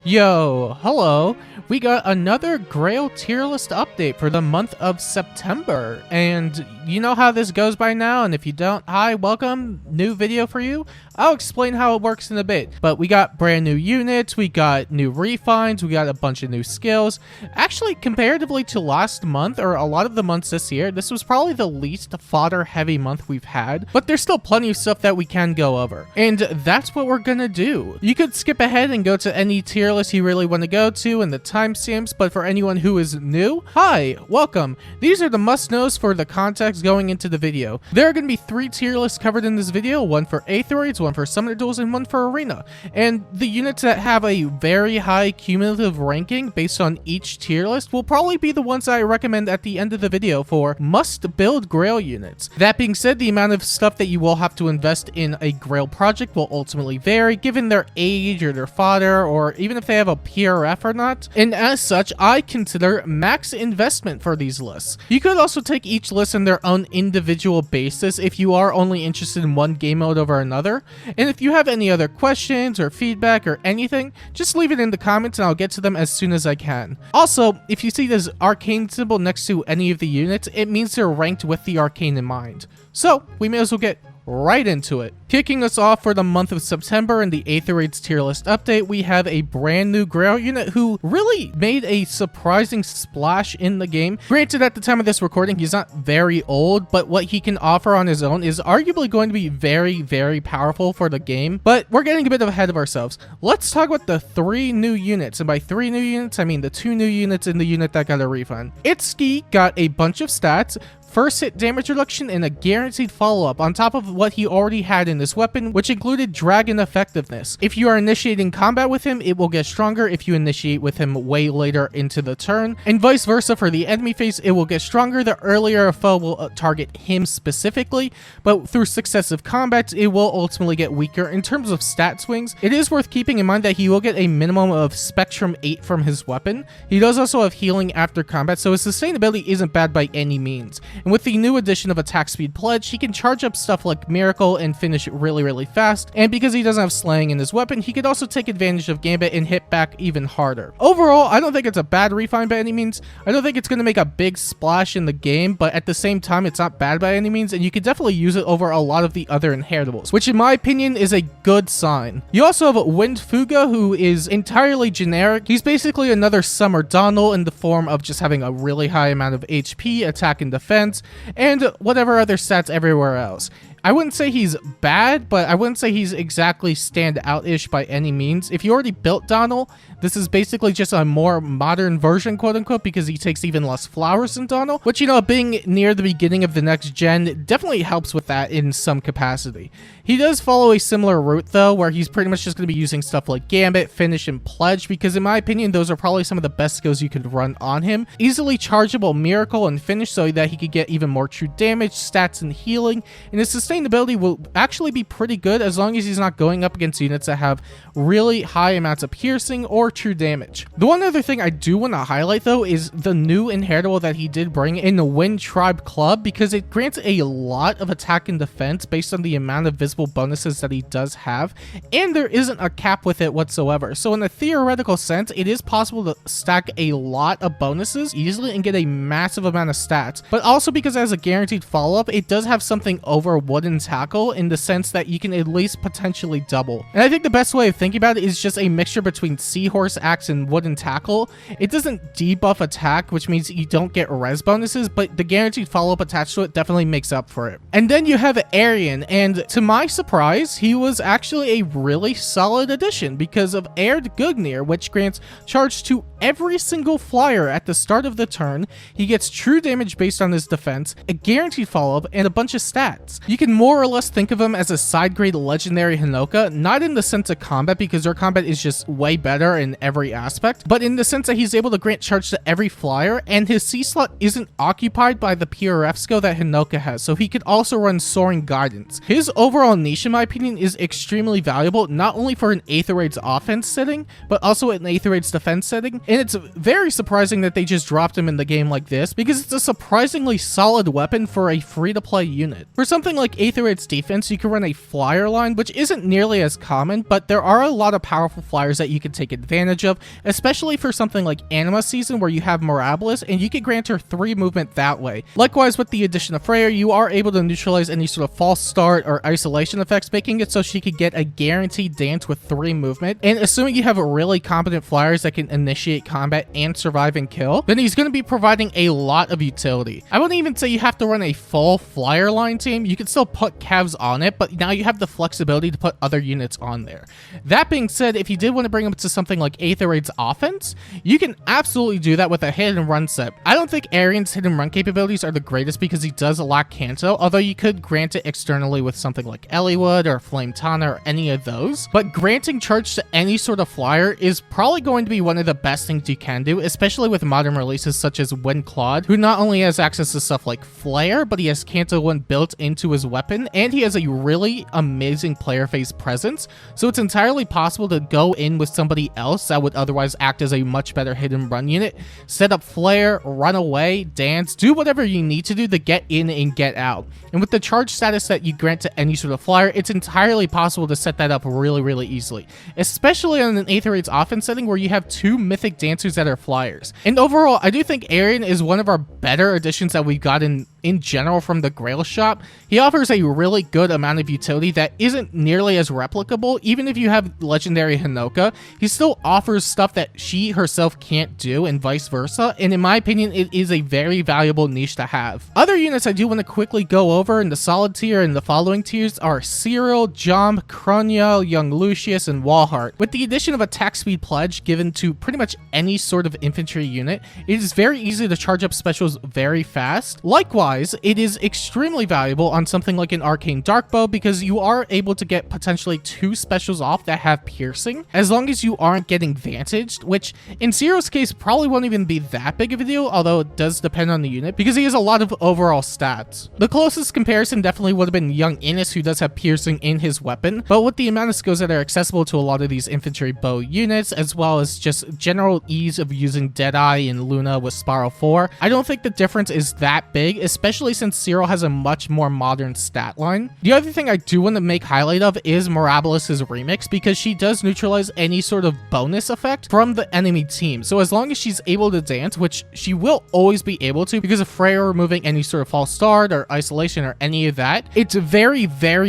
Yo, hello. We got another Grail tier list update for the month of September. And you know how this goes by now, and if you don't, hi, welcome, new video for you. I'll explain how it works in a bit. But we got brand new units, we got new refines, we got a bunch of new skills. Actually, comparatively to last month, or a lot of the months this year, this was probably the least fodder heavy month we've had. But there's still plenty of stuff that we can go over. And that's what we're gonna do. You could skip ahead and go to any tier list you really want to go to and the timestamps, but for anyone who is new, hi, welcome. These are the must-knows for the context going into the video. There are going to be 3 tier lists covered in this video, one for Aether, one for Summoner Duels, and one for Arena. And the units that have a very high cumulative ranking based on each tier list will probably be the ones that I recommend at the end of the video for must-build Grail units. That being said, the amount of stuff that you will have to invest in a Grail project will ultimately vary given their age or their fodder, or even if they have a PRF or not, and as such, I consider max investment for these lists. You could also take each list on their own individual basis if you are only interested in one game mode over another, and if you have any other questions or feedback or anything, just leave it in the comments and I'll get to them as soon as I can. Also, if you see this arcane symbol next to any of the units, it means they're ranked with the arcane in mind. So, we may as well get right into it. Kicking us off for the month of September in the Aether tier list update, we have a brand new Grail unit who really made a surprising splash in the game. Granted, at the time of this recording, he's not very old, but what he can offer on his own is arguably going to be very, very powerful for the game. But we're getting a bit ahead of ourselves. Let's talk about the 3 new units, and by 3 new units, I mean the 2 new units in the unit that got a refund. Itsuki got a bunch of stats, first hit damage reduction, and a guaranteed follow-up on top of what he already had in this weapon, which included dragon effectiveness. If you are initiating combat with him, it will get stronger if you initiate with him way later into the turn, and vice versa for the enemy phase, it will get stronger the earlier a foe will target him specifically, but through successive combats, it will ultimately get weaker. In terms of stat swings, it is worth keeping in mind that he will get a minimum of Spectrum 8 from his weapon. He does also have healing after combat, so his sustainability isn't bad by any means. And with the new addition of Attack Speed Pledge, he can charge up stuff like Miracle and finish really fast, and because he doesn't have Slaying in his weapon, he could also take advantage of Gambit and hit back even harder. Overall, I don't think it's a bad refine by any means. I don't think it's going to make a big splash in the game, but at the same time, it's not bad by any means, and you could definitely use it over a lot of the other inheritables, which in my opinion is a good sign. You also have Wind Fuga, who is entirely generic. He's basically another Summer Donald in the form of just having a really high amount of HP, attack and defense, and whatever other stats everywhere else. I wouldn't say he's bad, but I wouldn't say he's exactly stand-out-ish by any means. If you already built Donald, this is basically just a more modern version, quote-unquote, because he takes even less flowers than Donald, which, you know, being near the beginning of the next gen definitely helps with that in some capacity. He does follow a similar route, though, where he's pretty much just going to be using stuff like Gambit, Finish, and Pledge, because in my opinion, those are probably some of the best skills you could run on him. Easily chargeable Miracle and Finish so that he could get even more true damage, stats, and healing, and his sustainability will actually be pretty good as long as he's not going up against units that have really high amounts of piercing or true damage. The one other thing I do want to highlight, though, is the new inheritable that he did bring in the Wind Tribe Club, because it grants a lot of attack and defense based on the amount of visible bonuses that he does have, and there isn't a cap with it whatsoever. So in a theoretical sense, it is possible to stack a lot of bonuses easily and get a massive amount of stats, but also because it has a guaranteed follow-up, it does have something over Wooden Tackle in the sense that you can at least potentially double. And I think the best way of thinking about it is just a mixture between Seahorse Axe and Wooden Tackle. It doesn't debuff attack, which means you don't get res bonuses, but the guaranteed follow-up attached to it definitely makes up for it. And then you have Arian, and to my surprise, he was actually a really solid addition because of Aired Gugnir, which grants charge to every single flyer at the start of the turn. He gets true damage based on his defense, a guaranteed follow-up, and a bunch of stats. You can more or less think of him as a side grade legendary Hinoka, not in the sense of combat because their combat is just way better in every aspect, but in the sense that he's able to grant charge to every flyer, and his C slot isn't occupied by the PRF skill that Hinoka has, so he could also run Soaring Guidance. His overall overall niche, in my opinion, is extremely valuable, not only for an Aether Raid's offense setting, but also an Aether Raid's defense setting. And it's very surprising that they just dropped him in the game like this, because it's a surprisingly solid weapon for a free-to-play unit. For something like Aether Raid's defense, you can run a flyer line, which isn't nearly as common, but there are a lot of powerful flyers that you can take advantage of, especially for something like Anima Season, where you have Mirabilis, and you can grant her 3 movement that way. Likewise, with the addition of Freya, you are able to neutralize any sort of false start or isolation effects, making it so she could get a guaranteed dance with 3 movement. And assuming you have really competent flyers that can initiate combat and survive and kill, then he's going to be providing a lot of utility. I wouldn't even say you have to run a full flyer line team. You can still put Cavs on it, but now you have the flexibility to put other units on there. That being said, if you did want to bring him to something like Aether Raid's offense, you can absolutely do that with a hit and run set. I don't think Arian's hit and run capabilities are the greatest because he does lack Kanto, although you could grant it externally with something like Eliwood or Flame Tana or any of those. But granting charge to any sort of flyer is probably going to be one of the best things you can do, especially with modern releases such as Wind Claude, who not only has access to stuff like Flare, but he has Kanto 1 built into his weapon, and he has a really amazing player phase presence, so it's entirely possible to go in with somebody else that would otherwise act as a much better hit and run unit, set up Flare, run away, dance, do whatever you need to do to get in and get out. And with the charge status that you grant to any sort of flyer, it's entirely possible to set that up really easily, especially on an Aether Raid's offense setting where you have 2 mythic dancers that are flyers. And overall, I do think Arian is one of our better additions that we've gotten in general from the Grail shop. He offers a really good amount of utility that isn't nearly as replicable. Even if you have legendary Hinoka, he still offers stuff that she herself can't do and vice versa, and in my opinion, it is a very valuable niche to have. Other units I do want to quickly go over in the solid tier and the following tiers are Cyril, Jom, Kronya, Young Lucius, and Walhart. With the addition of attack speed pledge given to pretty much any sort of infantry unit, it is very easy to charge up specials very fast. Likewise, it is extremely valuable on something like an Arcane Darkbow because you are able to get potentially 2 specials off that have piercing, as long as you aren't getting vantaged, which in Cyril's case probably won't even be that big of a deal, although it does depend on the unit because he has a lot of overall stats. The closest comparison definitely would have been Young Innis, who does have piercing in his weapon, but with the amount of skills that are accessible to a lot of these infantry bow units, as well as just general ease of using Deadeye and Luna with Spiral 4, I don't think the difference is that big, especially since Cyril has a much more modern stat line. The other thing I do want to make highlight of is Mirabilis' remix, because she does neutralize any sort of bonus effect from the enemy team. So as long as she's able to dance, which she will always be able to because of Freya removing any sort of false start or isolation or any of that, it's very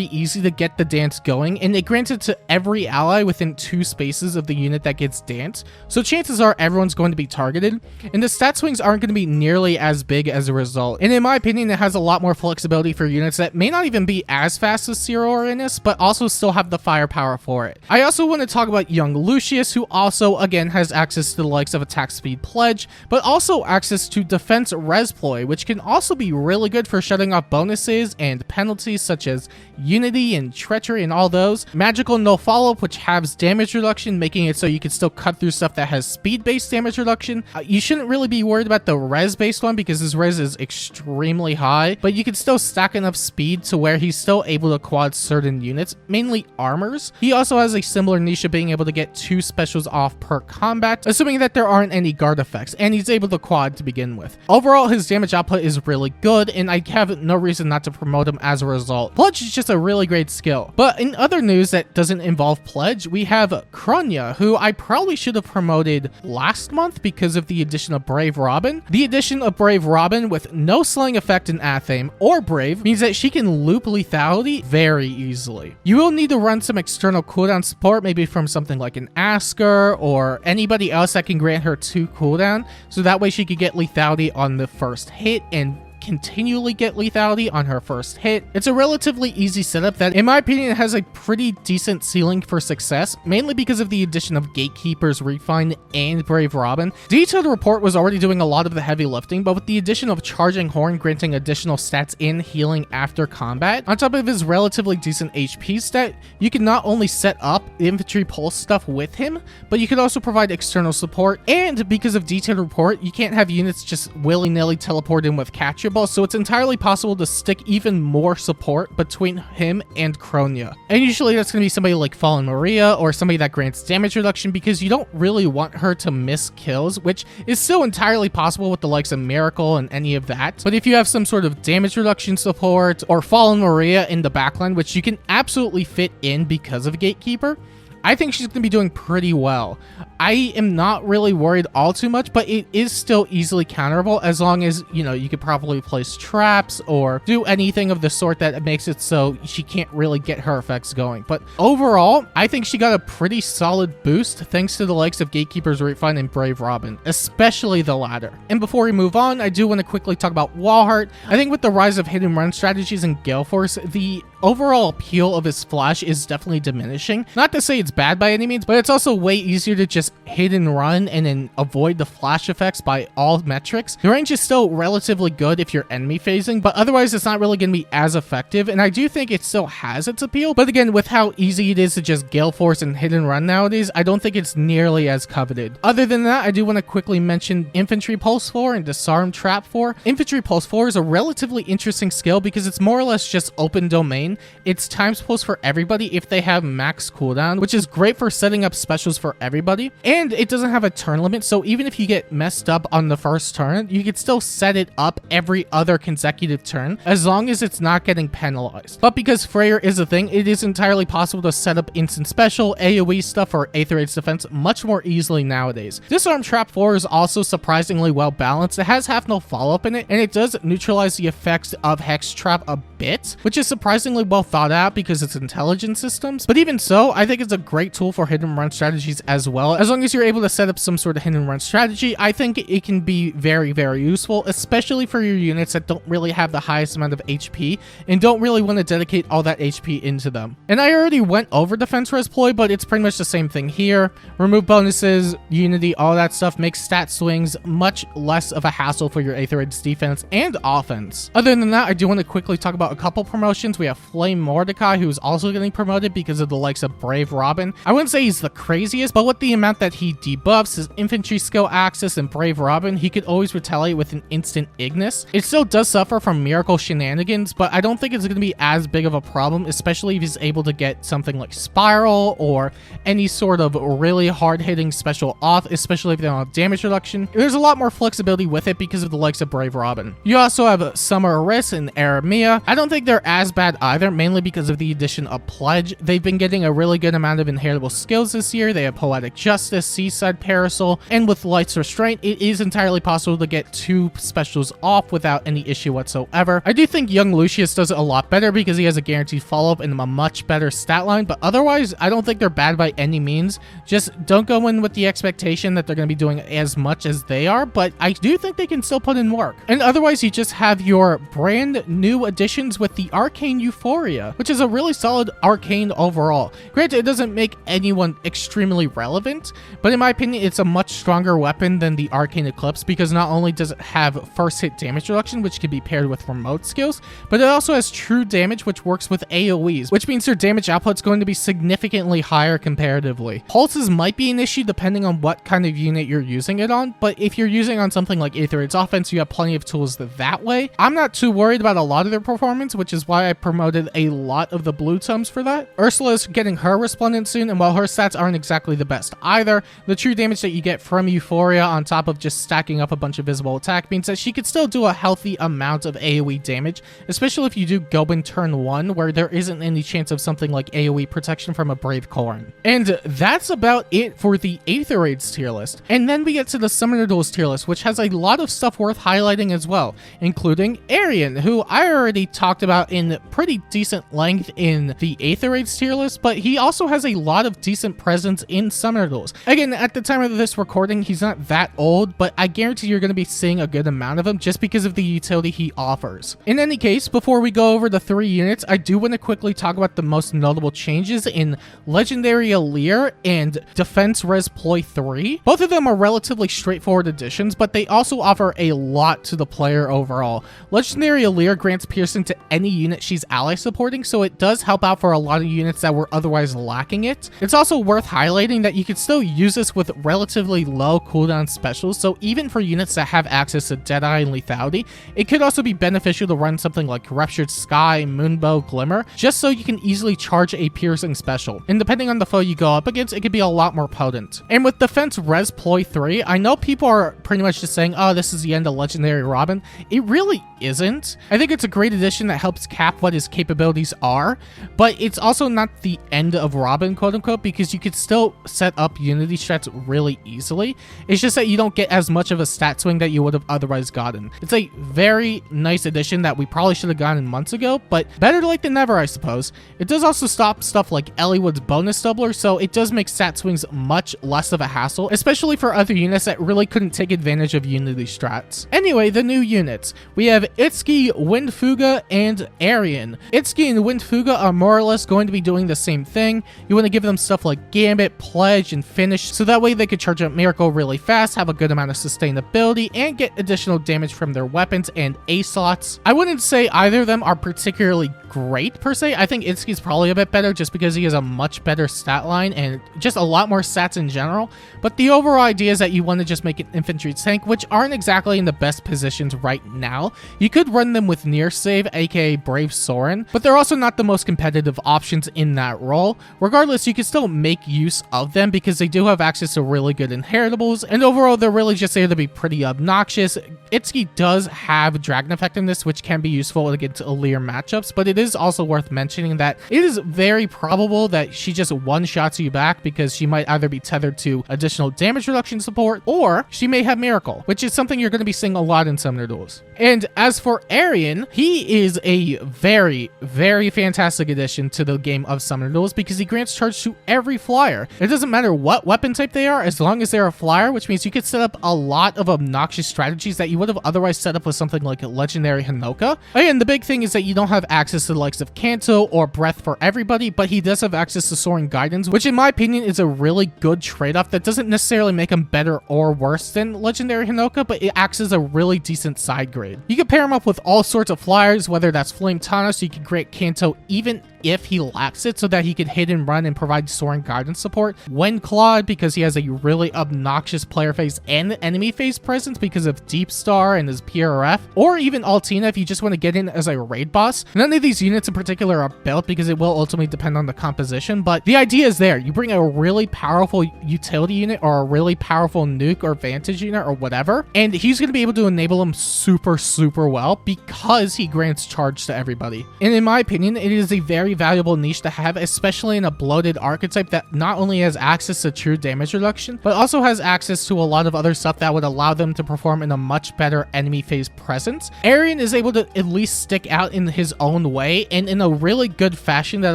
easy to get the dance going, and it grants it to every ally within 2 spaces of the unit that gets danced. So chances are everyone's going to be targeted, and the stat swings aren't going to be nearly as big as a result. And in my opinion, it has a lot more flexibility for units that may not even be as fast as Cyril or Innis, but also still have the firepower for it. I also want to talk about Young Lucius, who also again has access to the likes of attack speed pledge, but also access to defense res ploy, which can also be really good for shutting off bonuses and penalties such as unity and treachery and all those. Magical no follow-up, which halves damage reduction, making it so you can still cut through stuff that has speed based damage reduction. You shouldn't really be worried about the res based one because his res is extremely high, but you can still stack enough speed to where he's still able to quad certain units, mainly armors. He also has a similar niche of being able to get 2 specials off per combat, assuming that there aren't any guard effects, and he's able to quad to begin with. Overall, his damage output is really good, and I have no reason not to promote him as a result. Pledge is just a really great skill. But in other news that doesn't involve Pledge, we have Kronya, who I probably should have promoted last month because of the addition of Brave Robin. The addition of Brave Robin with no slaying effect in Athame or Brave means that she can loop lethality very easily. You will need to run some external cooldown support, maybe from something like an Asker or anybody else that can grant her 2 cooldown, so that way she could get lethality on the first hit and continually get lethality on her first hit. It's a relatively easy setup that, in my opinion, has a pretty decent ceiling for success, mainly because of the addition of Gatekeeper's Refine and Brave Robin. Detailed Report was already doing a lot of the heavy lifting, but with the addition of Charging Horn granting additional stats in healing after combat, on top of his relatively decent HP stat, you can not only set up infantry pulse stuff with him, but you could also provide external support, and because of Detailed Report, you can't have units just willy-nilly teleport in with Catcher basketball, so it's entirely possible to stick even more support between him and Kronia. And usually that's going to be somebody like Fallen Maria or somebody that grants damage reduction, because you don't really want her to miss kills, which is still entirely possible with the likes of Miracle and any of that. But if you have some sort of damage reduction support or Fallen Maria in the backline, which you can absolutely fit in because of Gatekeeper, I think she's going to be doing pretty well. I am not really worried all too much, but it is still easily counterable as long as, you know, you could probably place traps or do anything of the sort that makes it so she can't really get her effects going. But overall, I think she got a pretty solid boost thanks to the likes of Gatekeeper's Refund and Brave Robin, especially the latter. And before we move on, I do want to quickly talk about Walhart. I think with the rise of hidden run strategies in Gale Force, the overall appeal of his flash is definitely diminishing. Not to say it's bad by any means, but it's also way easier to just hit and run and then avoid the flash effects by all metrics. The range is still relatively good if you're enemy phasing, but otherwise it's not really going to be as effective, and I do think it still has its appeal, but again, with how easy it is to just Gale Force and hit and run nowadays, I don't think it's nearly as coveted. Other than that, I do want to quickly mention Infantry Pulse 4 and Disarm Trap 4. Infantry Pulse 4 is a relatively interesting skill because it's more or less just open domain. It's times pulse for everybody if they have max cooldown, which is great for setting up specials for everybody, and it doesn't have a turn limit, so even if you get messed up on the first turn, you can still set it up every other consecutive turn as long as it's not getting penalized. But because Freyr is a thing, it is entirely possible to set up instant special, AoE stuff, or Aether Raid's defense much more easily nowadays. Disarm Trap 4 is also surprisingly well balanced. It has half no follow-up in it, and it does neutralize the effects of Hex Trap a bit, which is surprisingly well thought out because it's intelligence systems. But even so, I think it's a great tool for hidden run strategies as well. As long as you're able to set up some sort of hidden run strategy, I think it can be very, very useful, especially for your units that don't really have the highest amount of HP and don't really want to dedicate all that HP into them. And I already went over Defense Res Ploy, but it's pretty much the same thing here. Remove bonuses, Unity, all that stuff makes stat swings much less of a hassle for your Aether Raid's defense and offense. Other than that, I do want to quickly talk about a couple promotions. We have Flame Mordecai, who's also getting promoted because of the likes of Brave Robin. I wouldn't say he's the craziest, but with the amount that he debuffs, his infantry skill access, and Brave Robin, he could always retaliate with an instant Ignis. It still does suffer from Miracle shenanigans, but I don't think it's going to be as big of a problem, especially if he's able to get something like Spiral or any sort of really hard-hitting special off, especially if they don't have damage reduction. There's a lot more flexibility with it because of the likes of Brave Robin. You also have Summer Aris and Aramia. I don't think they're as bad either, mainly because of the addition of Pledge. They've been getting a really good amount of inheritable skills this year. They have Poetic Justice, Seaside Parasol, and with Light's Restraint, it is entirely possible to get 2 specials off without any issue whatsoever. I do think Young Lucius does it a lot better because he has a guaranteed follow-up and a much better stat line, but otherwise, I don't think they're bad by any means. Just don't go in with the expectation that they're going to be doing as much as they are, but I do think they can still put in work. And otherwise, you just have your brand new additions with the Arcane Euphoria, which is a really solid arcane overall. Granted, it doesn't make anyone extremely relevant, but in my opinion, it's a much stronger weapon than the Arcane Eclipse because not only does it have first hit damage reduction, which can be paired with remote skills, but it also has true damage, which works with AoEs, which means their damage output's going to be significantly higher comparatively. Pulses might be an issue depending on what kind of unit you're using it on, but if you're using on something like Aether Raid's offense, you have plenty of tools that way. I'm not too worried about a lot of their performance, which is why I promoted a lot of the blue tomes for that. Ursula is getting her Resplendent soon, and while her stats aren't exactly the best either, the true damage that you get from Euphoria on top of just stacking up a bunch of visible attack means that she could still do a healthy amount of AoE damage, especially if you do go in turn 1 where there isn't any chance of something like AoE protection from a Brave Corn. And that's about it for the Aether Raid's tier list. And then we get to the Summoner Duels tier list, which has a lot of stuff worth highlighting as well, including Arian, who I already talked about in pretty decent length in the Aether Raid's tier list, but he also has a lot of decent presence in Summoner Duels. Again, at the time of this recording, he's not that old, but I guarantee you're going to be seeing a good amount of him just because of the utility he offers. In any case, before we go over the 3 units, I do want to quickly talk about the most notable changes in Legendary Alir and Defense Res Ploy 3. Both of them are relatively straightforward additions, but they also offer a lot to the player overall. Legendary Alir grants piercing to to any unit she's ally supporting, so it does help out for a lot of units that were otherwise lacking it. It's also worth highlighting that you can still use this with relatively low cooldown specials, so even for units that have access to Deadeye and Lethality, it could also be beneficial to run something like Ruptured Sky, Moonbow, Glimmer, just so you can easily charge a piercing special. And depending on the foe you go up against, it could be a lot more potent. And with Defense Res Ploy 3, I know people are pretty much just saying, oh, this is the end of Legendary Robin. It really isn't. I think it's a great addition that helps cap what his capabilities are, but it's also not the end of Robin, quote unquote, because you could still set up Unity strats really easily. It's just that you don't get as much of a stat swing that you would have otherwise gotten. It's a very nice addition that we probably should have gotten months ago, but better late than never, I suppose. It does also stop stuff like Eliwood's bonus doubler, so it does make stat swings much less of a hassle, especially for other units that really couldn't take advantage of Unity strats. Anyway, the new units. We have Itsuki, Wind Fuga, and Arian. Itsuki and Wind Fuga are more or less going to be doing the same thing. You want to give them stuff like Gambit, Pledge, and Finish, so that way they could charge up Miracle really fast, have a good amount of sustainability, and get additional damage from their weapons and A slots. I wouldn't say either of them are particularly great per se. I think Itsuki's probably a bit better just because he has a much better stat line and just a lot more stats in general, but the overall idea is that you want to just make an infantry tank, which aren't exactly in the best positions right now. You could run them with Near Save, aka Brave Soren, but they're also not the most competitive options in that role. Regardless, you can still make use of them because they do have access to really good inheritables, and overall they're really just there to be pretty obnoxious. Itsuki does have Dragon Effectiveness, which can be useful against Alear matchups, but it is also worth mentioning that it is very probable that she just one-shots you back because she might either be tethered to additional damage reduction support, or she may have Miracle, which is something you're going to be seeing a lot in Summoner Duels. And as for Arian, he is a very, very fantastic addition to the game of Summoner Duels because he grants charge to every flyer. It doesn't matter what weapon type they are, as long as they're a flyer, which means you could set up a lot of obnoxious strategies that you would have otherwise set up with something like a Legendary Hinoka. Again, the big thing is that you don't have access to the likes of Kanto or Breath for everybody, but he does have access to Soaring Guidance, which in my opinion is a really good trade-off that doesn't necessarily make him better or worse than Legendary Hinoka, but it acts as a really decent side grade. You can pair him up with all sorts of flyers, whether that's Flame Tana, so you can grant Kanto even if he lacks it, so that he could hit and run and provide Soaring Guidance support. Wind Claw, because he has a really obnoxious player phase and enemy phase presence because of Deep Star and his PRF, or even Altina if you just want to get in as a raid boss. None of these units in particular are built because it will ultimately depend on the composition, but the idea is there. You bring a really powerful utility unit or a really powerful nuke or vantage unit or whatever, and he's going to be able to enable them super well because he grants charge to everybody. And in my opinion, it is a very valuable niche to have, especially in a bloated archetype that not only has access to true damage reduction, but also has access to a lot of other stuff that would allow them to perform in a much better enemy phase presence. Arian is able to at least stick out in his own way and in a really good fashion that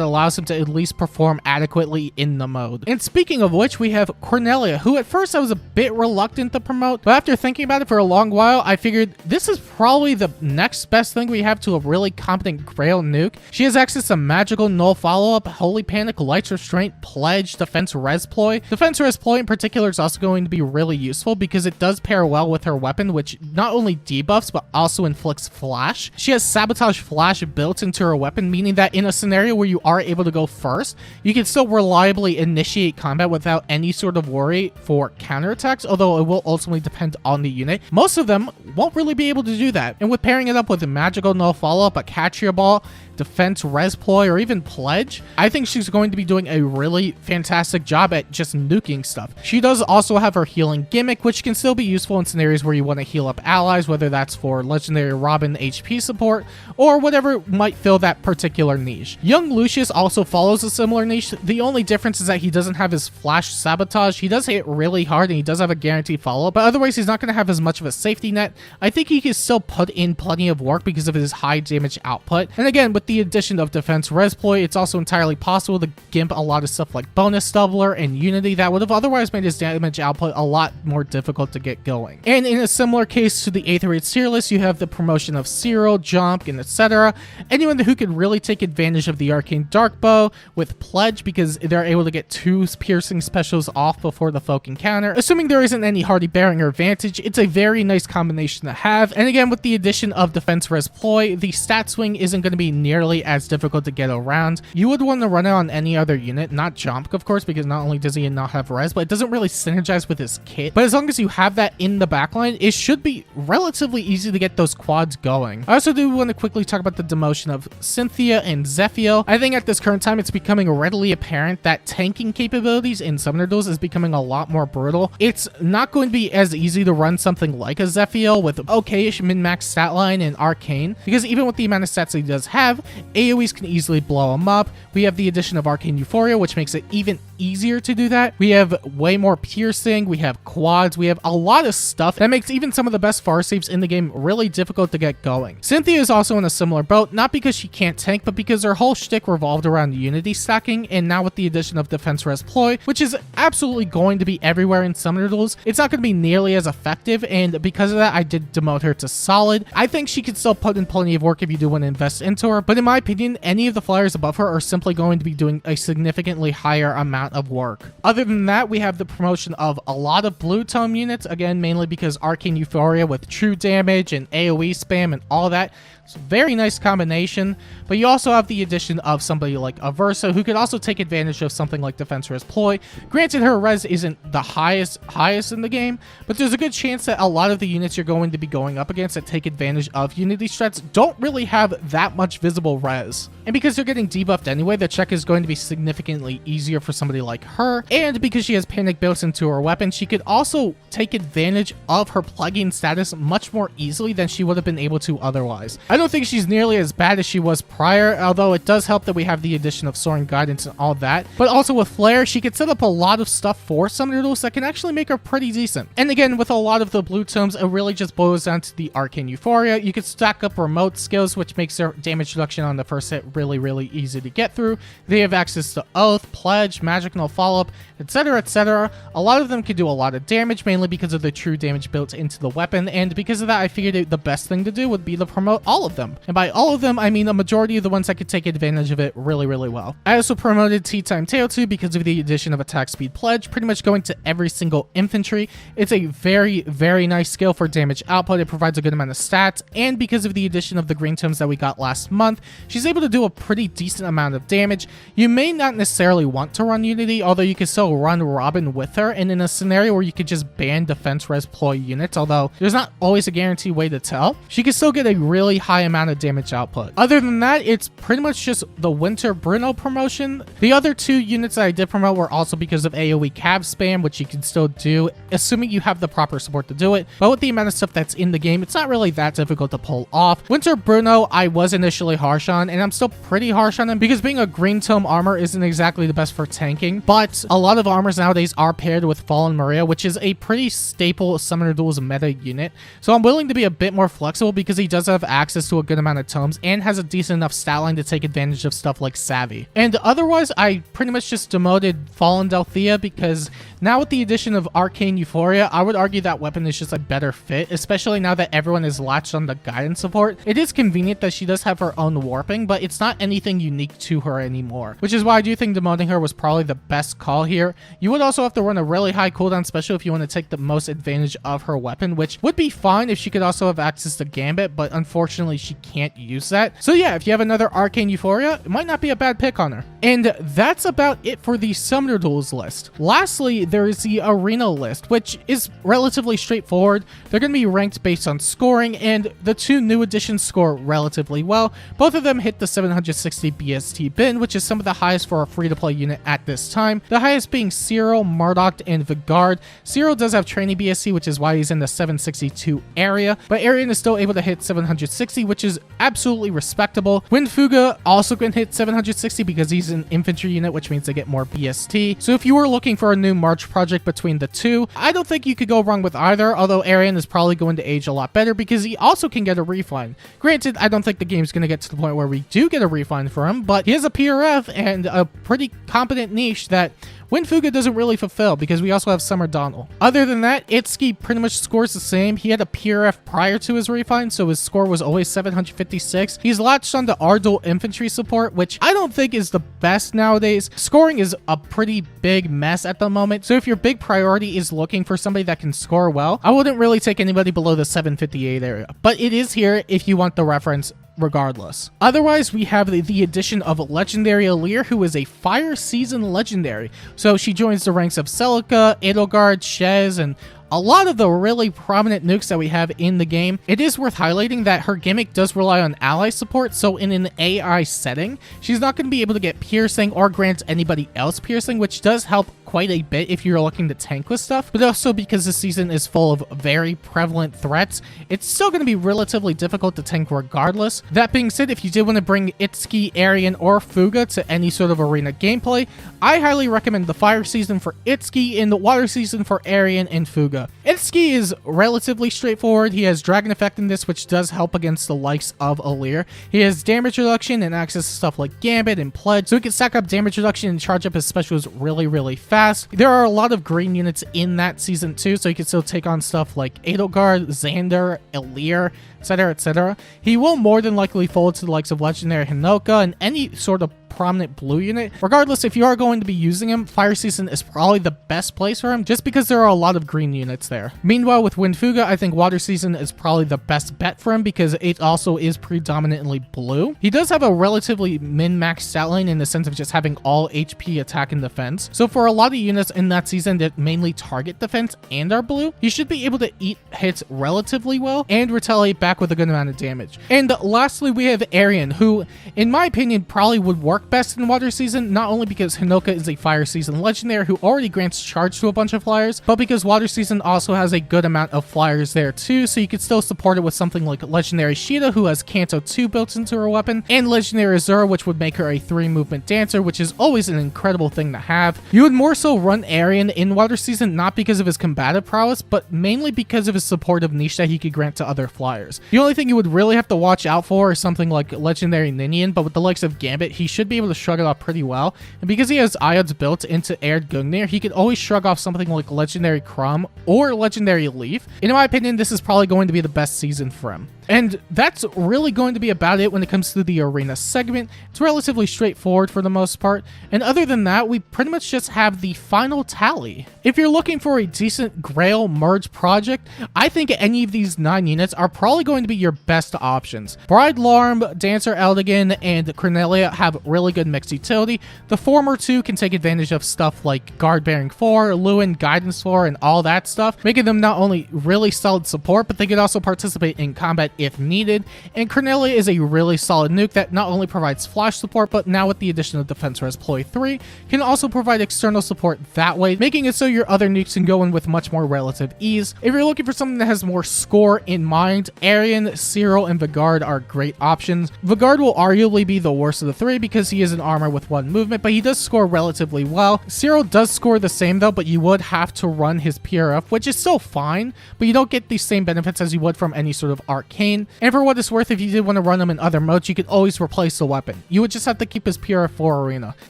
allows him to at least perform adequately in the mode. And speaking of which, we have Cornelia, who at first I was a bit reluctant to promote, but after thinking about it for a long while, I figured this is probably the next best thing we have to a really competent Grail nuke. She has access to Magical Null Follow-Up, Holy Panic, Light's Restraint, Pledge, Defense Res Ploy. Defense Res Ploy in particular is also going to be really useful because it does pair well with her weapon, which not only debuffs but also inflicts Flash. She has Sabotage Flash built into her weapon, meaning that in a scenario where you are able to go first, you can still reliably initiate combat without any sort of worry for counterattacks, although it will ultimately depend on the unit. Most of them won't really be able to do that, and with pairing it up with a Magical Null Follow-Up, a Catria Ball, Defense Res Ploy, or even Pledge, I think she's going to be doing a really fantastic job at just nuking stuff. She does also have her healing gimmick, which can still be useful in scenarios where you want to heal up allies, whether that's for Legendary Robin HP support or whatever might fill that particular niche. Young Lucius also follows a similar niche. The only difference is that he doesn't have his Flash Sabotage. He does hit really hard and he does have a guaranteed follow-up, but otherwise he's not going to have as much of a safety net. I think he can still put in plenty of work because of his high damage output. And again, with the addition of Defense Res Ploy, it's also entirely possible to gimp a lot of stuff like Bonus Doubler and Unity that would have otherwise made his damage output a lot more difficult to get going. And in a similar case to the Aether tier list, you have the promotion of Cyril, Jump, and etc. Anyone who could really take advantage of the Arcane Dark Bow with Pledge because they're able to get 2 piercing specials off before the foe can counter. Assuming there isn't any Hardy Bearing or Vantage, it's a very nice combination combination to have. And again, with the addition of Defense Res Ploy, the stat swing isn't going to be nearly as difficult to get around. You would want to run it on any other unit, not Jomp, of course, because not only does he not have res, but it doesn't really synergize with his kit. But as long as you have that in the backline, it should be relatively easy to get those quads going. I also do want to quickly talk about the demotion of Cynthia and Zephiel. I think at this current time, it's becoming readily apparent that tanking capabilities in Summoner Duels is becoming a lot more brutal. It's not going to be as easy to run something like a Zephiel with okay-ish min-max stat line and Arcane, because even with the amount of stats he does have, AoEs can easily blow him up. We have the addition of Arcane Euphoria, which makes it even easier to do that. We have way more piercing, we have quads, we have a lot of stuff that makes even some of the best far saves in the game really difficult to get going. Cynthia is also in a similar boat, not because she can't tank, but because her whole shtick revolved around unity stacking, and now with the addition of Defense Res Ploy, which is absolutely going to be everywhere in Summoner Duels, it's not going to be nearly as effective, and because of that, I did demote her to solid. I think she could still put in plenty of work if you do want to invest into her, but in my opinion, any of the flyers above her are simply going to be doing a significantly higher amount of work. Other than that, we have the promotion of a lot of blue tome units, again, mainly because Arcane Euphoria with true damage and AoE spam and all that. It's a very nice combination, but you also have the addition of somebody like Aversa, who could also take advantage of something like Defense Res Ploy. Granted, her res isn't the highest in the game, but there's a good chance that a lot of the units you're going to be going up against that take advantage of Unity strats don't really have that much visible res. And because they're getting debuffed anyway, the check is going to be significantly easier for somebody like her, and because she has Panic built into her weapon, she could also take advantage of her plaguing status much more easily than she would have been able to otherwise. I don't think she's nearly as bad as she was prior, although it does help that we have the addition of Soaring Guidance and all that. But also with Flare, she could set up a lot of stuff for Summoner Duels that can actually make her pretty decent. And again, with a lot of the blue tomes, it really just boils down to the Arcane Euphoria. You could stack up remote skills, which makes their damage reduction on the first hit really easy to get through. They have access to Oath, Pledge, Magic No Follow-Up, etc, etc. A lot of them can do a lot of damage, mainly because of the true damage built into the weapon, and because of that, I figured the best thing to do would be to promote all of them. And by all of them, I mean a majority of the ones that could take advantage of it really well. I also promoted T-Time Teotu because of the addition of Attack Speed Pledge, pretty much going to every single infantry. It's a very nice skill for damage output. It provides a good amount of stats, and because of the addition of the green tomes that we got last month, she's able to do a pretty decent amount of damage. You may not necessarily want to run Unity, although you can still run Robin with her, and in a scenario where you could just ban Defense Res Ploy units, although there's not always a guaranteed way to tell, she can still get a really high amount of damage output. Other than that, it's pretty much just the Winter Bruno promotion. The other two units that I did promote were also because of AoE cab spam, which you can still do, assuming you have the proper support to do it, but with the amount of stuff that's in the game, it's not really that difficult to pull off. Winter Bruno, I was initially harsh on, and I'm still pretty harsh on him, because being a green tome armor isn't exactly the best for tanking, but a lot of armors nowadays are paired with Fallen Maria, which is a pretty staple Summoner Duels meta unit, so I'm willing to be a bit more flexible because he does have access to a good amount of tomes and has a decent enough stat line to take advantage of stuff like Savvy. And otherwise, I pretty much just demoted Fallen Delthea because now with the addition of Arcane Euphoria, I would argue that weapon is just a better fit, especially now that everyone is latched on the guidance support. It is convenient that she does have her own warping, but it's not anything unique to her anymore, which is why I do think demoting her was probably the best call here. You would also have to run a really high cooldown special if you want to take the most advantage of her weapon, which would be fine if she could also have access to Gambit, but unfortunately she can't use that. So yeah, if you have another Arcane Euphoria, it might not be a bad pick on her. And that's about it for the Summoner Duels list. Lastly, there is the Arena list, which is relatively straightforward. They're going to be ranked based on scoring, and the two new additions score relatively well. Both of them hit the 760 BST bin, which is some of the highest for a free-to-play unit at this time. The highest being Cyril, Murdoch, and Vigard. Cyril does have training BST, which is why he's in the 762 area, but Arian is still able to hit 760, which is absolutely respectable. Windfuga also can hit 760 because he's an infantry unit, which means they get more BST. So if you were looking for a new March project between the two, I don't think you could go wrong with either, although Arian is probably going to age a lot better because he also can get a refine. Granted, I don't think the game's going to get to the point where we do get a refine for him, but he has a PRF and a pretty competent niche that Winfuga doesn't really fulfill because we also have Summer Donald. Other than that, Itsuki pretty much scores the same. He had a PRF prior to his refine, so his score was always 756. He's latched onto Ardul infantry support, which I don't think is the best nowadays. Scoring is a pretty big mess at the moment, so if your big priority is looking for somebody that can score well, I wouldn't really take anybody below the 758 area, but it is here if you want the reference regardless. Otherwise, we have the addition of Legendary Alear, who is a Fire Season Legendary. So she joins the ranks of Celica, Edelgard, Shez, and a lot of the really prominent nukes that we have in the game. It is worth highlighting that her gimmick does rely on ally support, so in an AI setting, she's not going to be able to get piercing or grant anybody else piercing, which does help quite a bit if you're looking to tank with stuff, but also because the season is full of very prevalent threats, it's still going to be relatively difficult to tank regardless. That being said, if you did want to bring Itsuki, Arian, or Fuga to any sort of arena gameplay, I highly recommend the Fire Season for Itsuki and the Water Season for Arian and Fuga. Itsuki is relatively straightforward. He has Dragon Effect in this, which does help against the likes of Alear. He has damage reduction and access to stuff like Gambit and Pledge, so he can stack up damage reduction and charge up his specials really fast. There are a lot of green units in that season too, so you can still take on stuff like Edelgard, Xander, Alear, etc, etc. He will more than likely fold to the likes of Legendary Hinoka and any sort of prominent blue unit. Regardless, if you are going to be using him, Fire Season is probably the best place for him just because there are a lot of green units there. Meanwhile, with Winfuga, I think Water Season is probably the best bet for him because it also is predominantly blue. He does have a relatively min-max stat line in the sense of just having all HP, attack, and defense. So for a lot of units in that season that mainly target defense and are blue, he should be able to eat hits relatively well and retaliate back with a good amount of damage. And lastly, we have Arian, who, in my opinion, probably would work best in Water Season, not only because Hinoka is a Fire Season Legendary who already grants charge to a bunch of flyers, but because Water Season also has a good amount of flyers there too, so you could still support it with something like Legendary Sheeta, who has Kanto 2 built into her weapon, and Legendary Azura, which would make her a 3-movement dancer, which is always an incredible thing to have. You would more so run Arian in Water Season, not because of his combative prowess, but mainly because of his supportive niche that he could grant to other flyers. The only thing you would really have to watch out for is something like Legendary Ninian, but with the likes of Gambit, he should be able to shrug it off pretty well, and because he has Iods built into Erd Gungnir, he could always shrug off something like Legendary Crumb or Legendary Leaf. In my opinion, this is probably going to be the best season for him. And that's really going to be about it when it comes to the arena segment. It's relatively straightforward for the most part, and other than that, we pretty much just have the final tally. If you're looking for a decent Grail merge project, I think any of these 9 units are probably going to be your best options. Bride Larm, Dancer Eldigan, and Cornelia have really good mixed utility. The former two can take advantage of stuff like Guard Bearing 4, Lewin, Guidance 4, and all that stuff, making them not only really solid support, but they could also participate in combat if needed. And Cornelia is a really solid nuke that not only provides flash support, but now with the addition of Defense Res Ploy 3, can also provide external support that way, making it so your other nukes can go in with much more relative ease. If you're looking for something that has more score in mind, Arian, Cyril, and Vigard are great options. Vigard will arguably be the worst of the 3 because he is an armor with 1 movement, but he does score relatively well. Cyril does score the same though, but you would have to run his PRF, which is still fine, but you don't get the same benefits as you would from any sort of arcane. And for what it's worth, if you did want to run him in other modes, you could always replace the weapon. You would just have to keep his PRF4 arena.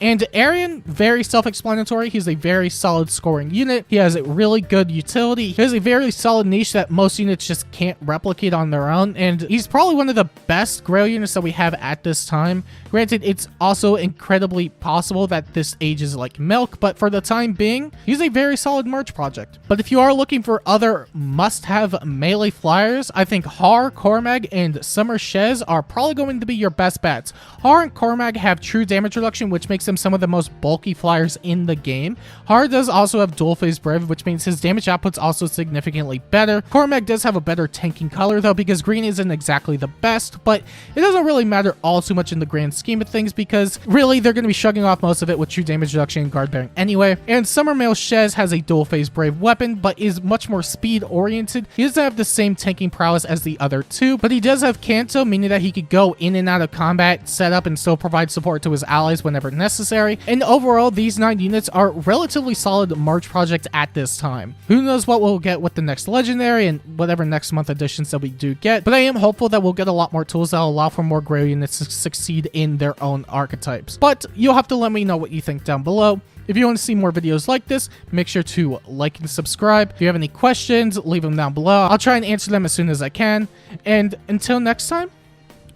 And Arian, very self-explanatory. He's a very solid scoring unit. He has a really good utility. He has a very solid niche that most units just can't replicate on their own. And he's probably one of the best Grail units that we have at this time. Granted, it's also incredibly possible that this ages like milk, but for the time being, he's a very solid merge project. But if you are looking for other must-have melee flyers, I think Har, Cormag, and Summer Shez are probably going to be your best bets. Har and Cormag have true damage reduction, which makes them some of the most bulky flyers in the game. Har does also have dual phase Brev, which means his damage output's also significantly better. Cormag does have a better tanking color though, because green isn't exactly the best, but it doesn't really matter all too much in the grand scheme of things because really they're going to be shrugging off most of it with true damage reduction and guard bearing anyway. And Summer Male Shez has a dual phase Brave weapon, but is much more speed oriented. He doesn't have the same tanking prowess as the other two, but he does have Kanto, meaning that he could go in and out of combat, set up, and still provide support to his allies whenever necessary. And overall, these 9 units are relatively solid merge project at this time. Who knows what we'll get with the next legendary and whatever next month additions that we do get, but I am hopeful that we'll get a lot more tools that will allow for more Grail units to succeed in their own archetypes. But you'll have to let me know what you think down below. If you want to see more videos like this, make sure to like and subscribe. If you have any questions, leave them down below. I'll try and answer them as soon as I can. And until next time,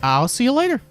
I'll see you later.